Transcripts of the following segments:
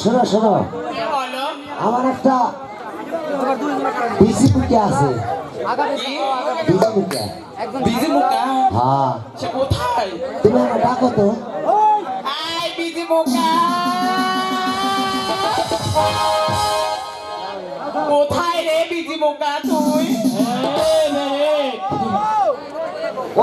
শোনো শোনো, আমার একটা বিজি মুখে আছে। বিজি মুখে? বিজি মুখা? হ্যাঁ। সে কোথায়? তুমি আমার ডাকো তো। আই বিজি মুখা, কোথায় রে বিজি মুখা তুই?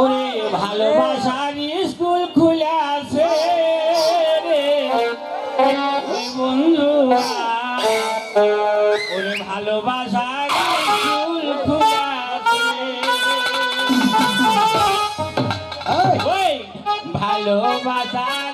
ওরে ভালোবাসার স্কুল খুলে আছে রে বন্ধু, ওরে ভালোবাসার স্কুল খুলে আছে, ওই ভালোবাসার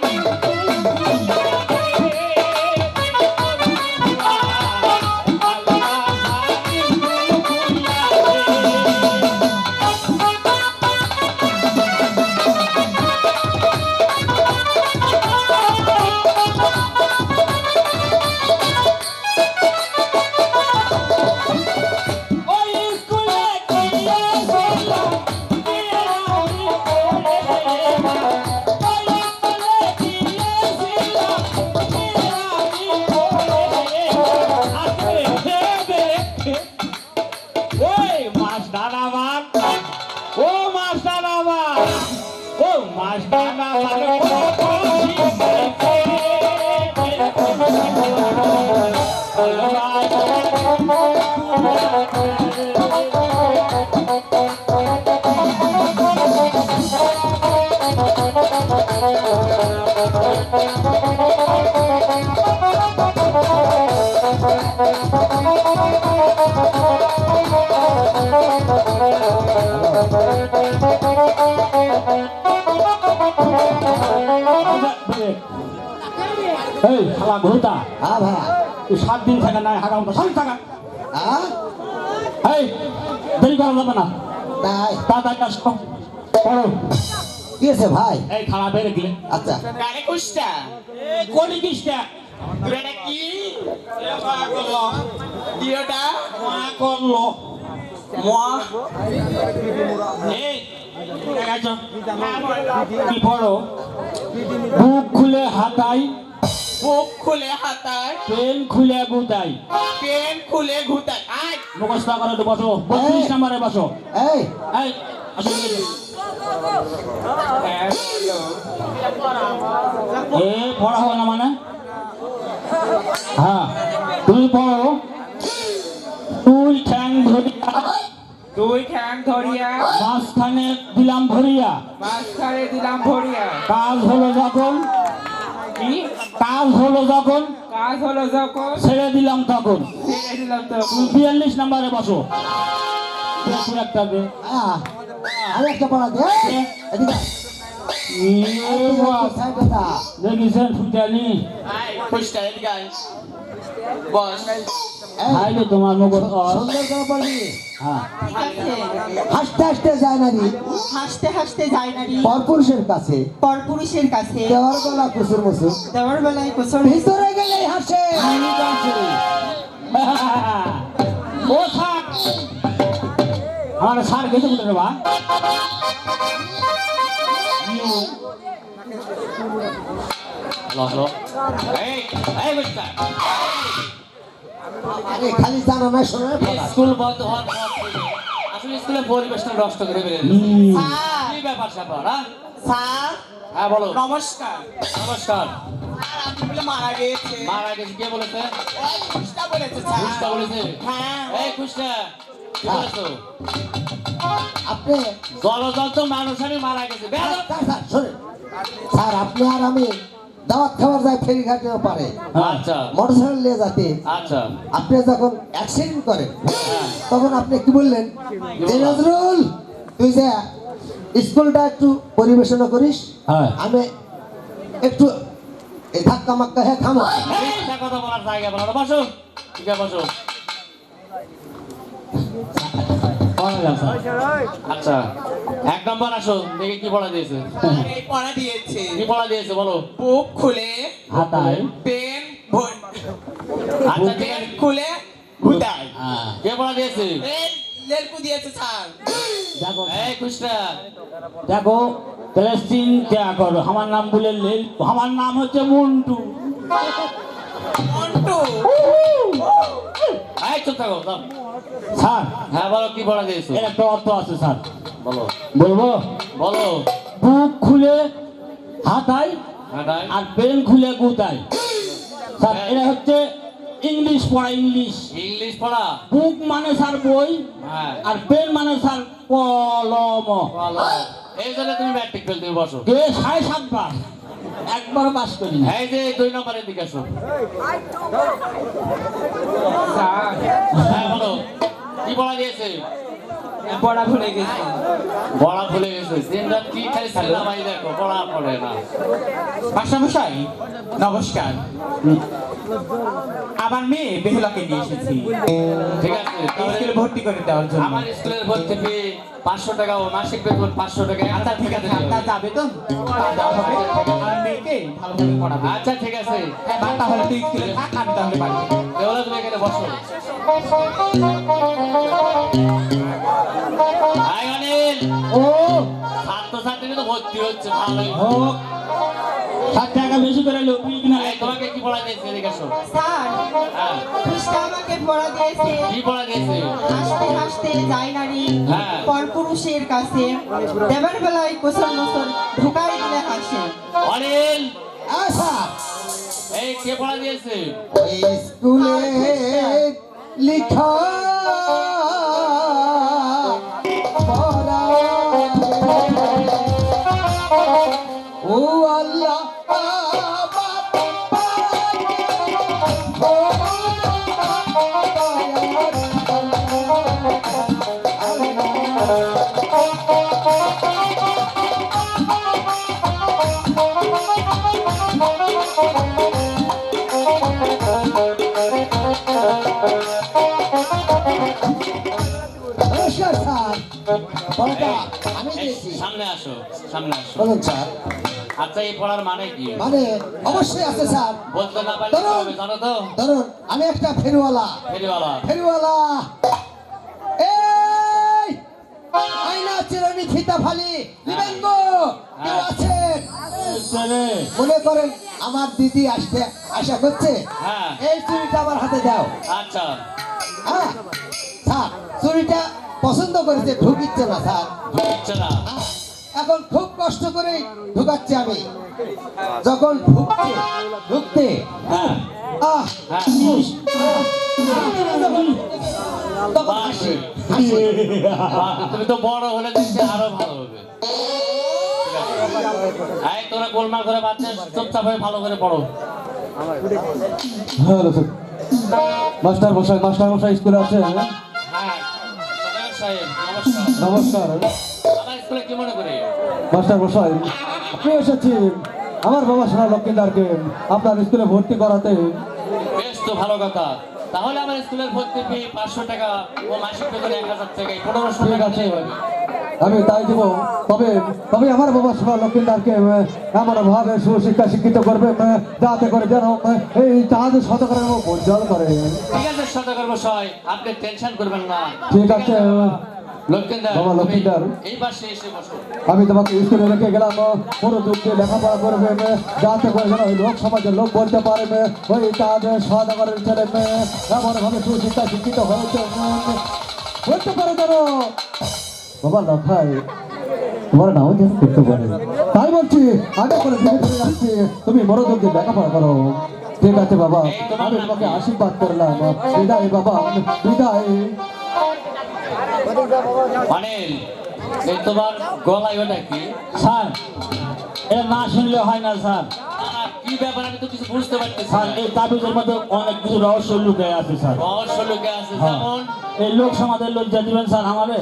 ঘুরতা। হ্যাঁ ভাই, তুই 7 দিন থাকা নাই হাগা মতো সব থাকা। এই দেরি করা যাবে না, তাই তাড়াতাড়ি কাজ করো। কি আছে ভাই? এই খারাপ বেড়ে দিলে। আচ্ছা কারে কুষ্টা? কোনি কিসটা? এটা কি? কি ওটা? মা করলো মা এই দেখাচ্ছ কি পড়ো? বুক খুলে হাতাই, বুক খুলে হাতায়, পেন খুলে গুতাই, পেন খুলে ঘুতায়। আয় মুখস্থ করে বসো, 32 নম্বরে বসো। এই এই আসো এ পড়া হবে না মানে? হ্যাঁ তুমি পড়ো। তুই ঠ্যাং ধরিয়া, দুই ঠ্যাং ধরিয়া, মাঝখানে দিলাম ভরিয়া, মাঝখানে দিলাম ভরিয়া। কাজ হলো যখন, কি কাজ হলো যখন, কাজ হলো যখন, ছেড়ে দিলাম তখন। ছেড়ে দিলাম তো। তুমি 42 নম্বরে বসো। একটা দে। আমি একটা পড়া দে। এদিকে দেখিছেন ফুটানি? আয় কুষ্টা এদিকে আয়। বস। আইলে তোমার মুখ সুন্দর করে বলবি। হ্যাঁ হাসতে হাসতে যায় না রে, হাসতে হাসতে যায় না রে পরপুরুষের কাছে, পরপুরুষের কাছে দেওয়ার গলা কুসুর মুসুর, দেওয়ার বেলায় কোসর ভিতরে গেলেই হাসে। ও থাক আমার সার গেছে বলে বা এই এই বুঝতা আরে খালি জানা না শোনা না পড়া। স্কুল বন্ধ হওয়ার পর থেকে আসলে স্কুলের পরিবেশটা নষ্ট করে ফেলেছে স্যার কি ব্যাপার স্যাপার হ্যাঁ স্যার হ্যাঁ বলো নমস্কার নমস্কার স্যার আপনি বলে মারা গিয়েছে মারা গেছে কে বলেছে ওই খুশটা বলেছে স্যার খুশটা বলেছে হ্যাঁ এই খুশটা কি বলেছো আপনি জলজল তো মানুষ আমি মারা গেছে বেয়াদব। স্যার শোনেন স্যার আপনি আর আমি দাওয়াত খাবার যাই ফেরিঘাটেও পারে আচ্ছা মোটরসাইকেল নিয়ে যাতে আচ্ছা আপনি যখন অ্যাক্সিডেন্ট করেন হ্যাঁ। তখন আপনি কি বললেন যে নজরুল তুই যে স্কুলটা একটু পরিবেশনা করিস হ্যাঁ। আমি একটু এই ধাক্কা মাক্কা হ্যাঁ থামো মিথ্যা কথা বলার জায়গা বলো না, বসো ঠিক আছে বসো পড়ালাম স্যার আচ্ছা এক নম্বর আসো দেখি কি পড়া দিয়েছে এই পড়া দিয়েছে কি পড়া দিয়েছে বলো বুক খুলে হাতায় পেন আচ্ছা ঠিক পেন আছে খুলে ভুতায় কে পড়া দিয়েছে এই লেলকু দিয়েছে স্যার দেখো এই খুশটা দেখো তাহলে চিন্তা করো আমার নাম বলে লেল আমার নাম হচ্ছে মন্টু মন্টু এই চুপ থাকো দাও। স্যার হ্যাঁ বলো কি পড়া দিয়েছো এর একটা অর্থ আছে স্যার বলো বলবো বলো বুক খুলে হাতায় হ্যাঁ তাই? আর পেন খুলে গুতায় স্যার এটা হচ্ছে ইংলিশ পড়া ইংলিশ ইংলিশ পড়া বুক মানে স্যার বই হ্যাঁ আর পেন মানে স্যার কলম বলো এই জন্য তুমি ম্যাট্রিক ফেল তুমি বসো এ 7.5 বার একবার পাস করি না এই যে 2 নম্বরের দিকে আসো স্যার হ্যাঁ বলো কি পড়া দিয়েছে পড়া ভুলে গেছি পড়া ভুলে গেছে দিনটা কি খালি ছেলে ভাই দেখো পড়া পড়ে না মাস্টারমশাই নমস্কার আমার মেয়ে বেহুলাকে নিয়ে এসেছি ঠিক আছে তাহলে স্কুলে ভর্তি করে দেওয়ার জন্য আমার স্কুলের ভর্তি ফি 500 টাকা ও মাসিক বেতন 500 টাকা আচ্ছা ঠিক আছে আপনার যাবে তো দেওয়া হবে আর মেয়েকে ভালোভাবে পড়াবে আচ্ছা ঠিক আছে হ্যাঁ বা তাহলে তুই স্কুলে থাক আমি তাহলে বাড়ি যাই। দেওয়ালা তুমি এখানে বসো হাই অনিল ও ছাত্রছাত্রী তো ভর্তি হচ্ছে ভালোই হোক 7 টাকা বেশি করে লোক কিনা এই, তোমাকে কি পড়া দিয়েছে এদিকে আসো স্যার হ্যাঁ খ্রিস্টা আমাকে পড়া দিয়েছে কি পড়া দিয়েছে হাসতে হাসতে যায় নারী হ্যাঁ। পরপুরুষের কাছে দেবার বেলায় কোসল মোসল ঢুকাই দিলে হাসে অনিল আচ্ছা এই কে পড়া দিয়েছে ওই স্কুলে লিখা পড়া ও আল্লাহ নমস্কার স্যার পড়াটা আমি এই, দিয়েছি সামনে আসো সামনে আসো বলুন স্যার আচ্ছা এই পড়ার মানে কি মানে অবশ্যই আছে স্যার বলতে না পারলে কি হবে জানো তো ধরুন আমি একটা ফেরিওয়ালা ফেরিওয়ালা ফেরিওয়ালা এই আয়না চিরনি ফিতা ফালি দিবেন গো কেউ আছেন মনে করেন আমার দিদি আসতে আশা করছে হ্যাঁ এই চুরিটা আমার হাতে দাও আচ্ছা হ্যাঁ স্যার চুরিটা পছন্দ করেছে ঢুকিচ্ছে না স্যার বুঝছে না হ্যাঁ, এখন খুব কষ্ট করে ঢুকাচ্ছি আমি যখন ঢুকতে হ্যাঁ আহ হ্যাঁ তখন বাহ, হাসি বাহ, তুমি তো বড় হলে দেখছি আরো ভালো হবে এই তোরা গোলমাল করে বাচ্চা চুপচাপ হয়ে ভালো করে পড়ো মাস্টার মশাই স্কুলে আছে হ্যাঁ সাহেব নমস্কার নমস্কার আমার স্কুলে কি মনে করে মাস্টার মশাই আপনি এসেছেন আমার বাবা সোনা লক্ষ্মীদারকে আপনার স্কুলে ভর্তি করাতে বেশ তো ভালো কথা তাহলে আমার স্কুলের ভর্তি ফি 500 টাকা ও মাসিক বেতন 1000 টাকা 1500 ঠিক টাকা আছে দিলেই হবে আমি তাই দেব তবে তবে আমার বাবা সোনা লক্ষ্মীদারকে এমন ভাবে সুশিক্ষা শিক্ষিত করবে যাতে করে যেন এই জাহাজের শতকরা উজ্জ্বল করে ঠিক আছে সদাগর মশাই আপনি টেনশন করবেন না ঠিক আছে লক্ষ্মীদার বাবা তুমি লক্ষ্মীদার। এই পাশে এসে বসো। আমি তোমাকে স্কুলে রেখে গেলাম মনোযোগ দিয়ে লেখাপড়া করবে যাতে করে যেন ওই লোক সমাজের লোক বলতে পারবে ওই তাদের সদাগরের ছেলে মেয়ে এমন ভাবে সুশিক্ষা শিক্ষিত হয়েছে বলতে পারে যেন বাবা লখাই তোমার নাও যেন করতে পারে। তাই বলছি আগে করে ধীরে ধীরে যাচ্ছি, তুমি মনোযোগ দিয়ে লেখাপড়া করো। ঠিক আছে বাবা, আমি তোমাকে আশীর্বাদ করলাম। বিদায় বাবা, বিদায়। অনিল, এই তোমার গলায় ওটা কি? স্যার এটা না শুনলে হয় না স্যার। কি ব্যাপার আমি তো কিছু বুঝতে পারতেছি স্যার না। এই তাবিজের মধ্যে অনেক কিছু রহস্য লুকিয়ে আছে স্যার। রহস্য লুকে আছে হ্যাঁ। যেমন? এই লোক সমাজের লোক যা দিবেন স্যার আমারে।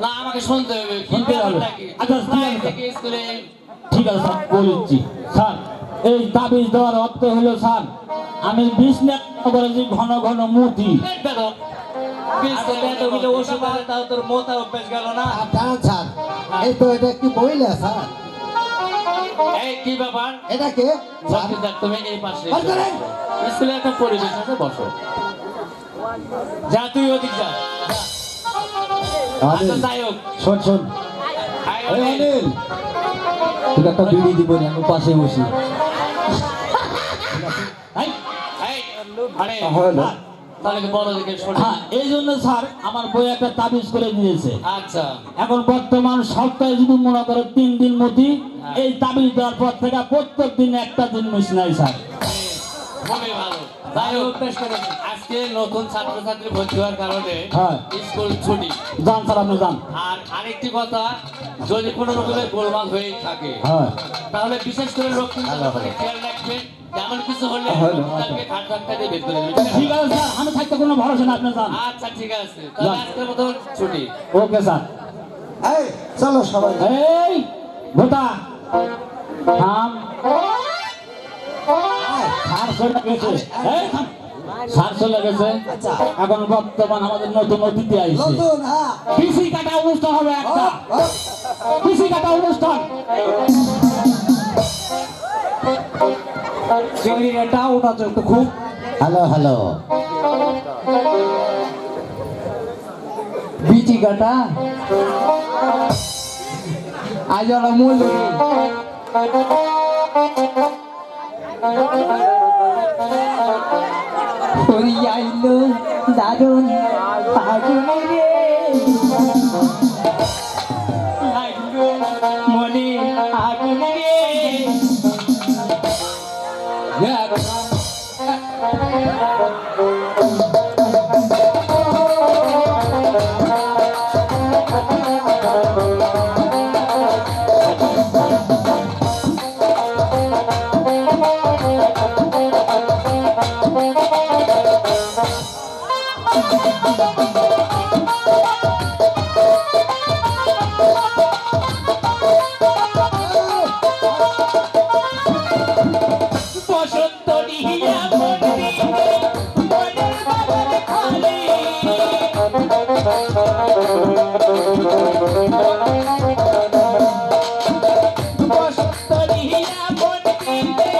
না, আমাকে শুনতে হবে। কি শুনতে হবে। ব্যাপারটা কি? আচ্ছা, ঠিক কোথায় আছে। থেকে স্কুলে? ঠিক আছে স্যার বলছি। স্যার এই তাবিজ দেওয়ার অর্থ হলো স্যার আমি বিজনেস করেছি ঘন ঘন মুতি। পেট বেদক। ওষুধ আছে তাও তোর মোতা অভ্যাস গেল না। দাঁড়ান স্যার, এই তো এটা কি বইলে স্যার? এই কি ব্যাপার? এটা কে স্যার? লক্ষ্মীদার, তুমি এই পাশে আর এসো। করেন। স্কুলে একটা পরিবেশ আছে, বসো। যা তুই ওদিক যা। অনিল, আচ্ছা, যাই হোক। শোন শোন, আয় এই অনিল। অনিল তোকে একটা বিড়ি দিব না, আমি পাশে বসি। এই, এই, আরে, হলো। তাহলে কি বড় দিকে শোনো। হ্যাঁ এই জন্য স্যার আমার বই একটা তাবিজ করে দিয়েছে। আচ্ছা, এখন বর্তমান সপ্তাহে যদি মনে করে 3 দিন মতি, এই তাবিজ দেওয়ার পর থেকে প্রত্যেক দিন একটা দিন মিস নাই স্যার। খুবই ভালো। যাই হোক, আজকে নতুন ছাত্রছাত্রী ভর্তি হওয়ার কারণে হ্যাঁ। স্কুল ছুটি। যান স্যার আপনি যান। আর আরেকটি কথা, যদি কোনো রকমের গোলমাল হয়ে থাকে হ্যাঁ তাহলে বিশেষ করে লক্ষ্মীদের ব্যাপারে খেয়াল রাখবেন। যেমন কিছু হলে হলো। তাদেরকে ঘাট ধাক্কা দিয়ে বের করে দেবেন। ঠিক আছে স্যার, আমি থাকতে কোনো ভরসা না, আপনি যান। আচ্ছা, ঠিক আছে, তাহলে আজকের মতো ছুটি। Okay sir. এই চলো সবাই। এই ভোটা থাম। স্যার চলে গেছে। এই থাম। স্যার চলে গেছে। আচ্ছা। এখন বর্তমান আমাদের নতুন অতিথি আইছে। নতুন, হ্যাঁ। পিসি কাটা অনুষ্ঠান হবে একটা। পিসি কাটা অনুষ্ঠান। এটা ওটা তো খুব হ্যালো হ্যালো। বিচি কাটা আজ ওরা মূল হরিয়াইলো দারুণ ফাগুন রে মনে আগুন রে বসন্ত নিহিয়া মন্দিরে মনের বাগান খালি বসন্ত নিহিয়া মন্দিরে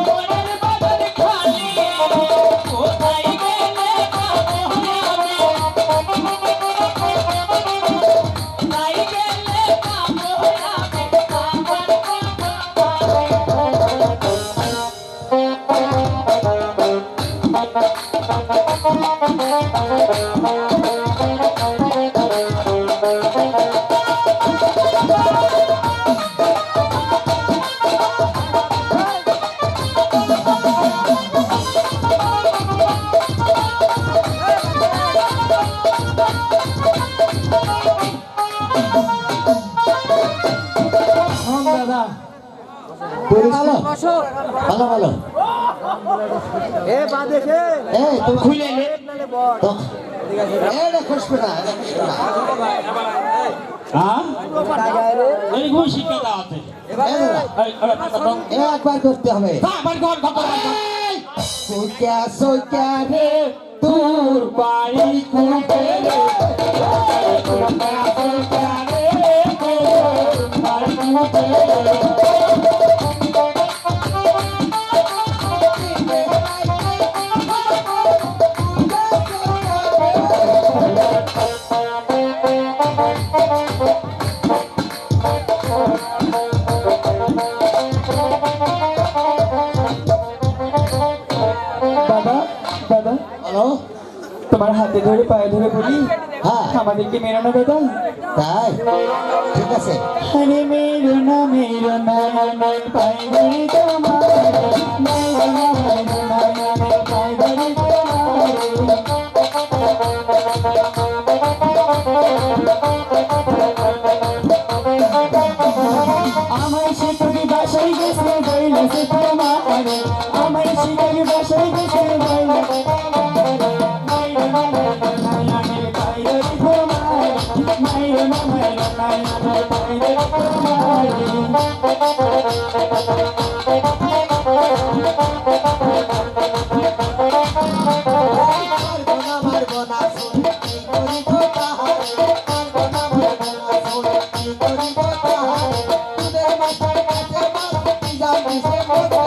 মনের বাগান খালি কোথায় গেলে নাই গেলে দাদা ভালো ভালো ভালো। এই তুমি খুলে নে তো এটা খুশবে না, এটা খুশবে না। হ্যাঁ এরকম শিক্ষা দেওয়া আছে এই দাদা, একবার করতে হবে। সোইকা সোইকা রে তোর বাড়ি কুটে রে বাড়ি কুটে হাতে ধরে পায়ে ধরে বলি হ্যাঁ আমাদেরকে মেরো না দাদা তাই ঠিক আছে আরে মেরো না আমার পায়ে ধরে তোমার মেরো না আমার পায়ে ধরে আমার শিকারি বাসায় গেছে বইলেছে তোমার আমার শিকারি বাসায় গেছে বইলেছে মারবো না মারবো না শোন কি করিব তাহারে মারবো না মারবো না শোন কি করিব তাহারে তোদের মাথার কাছে মার কি যাবি সে মরে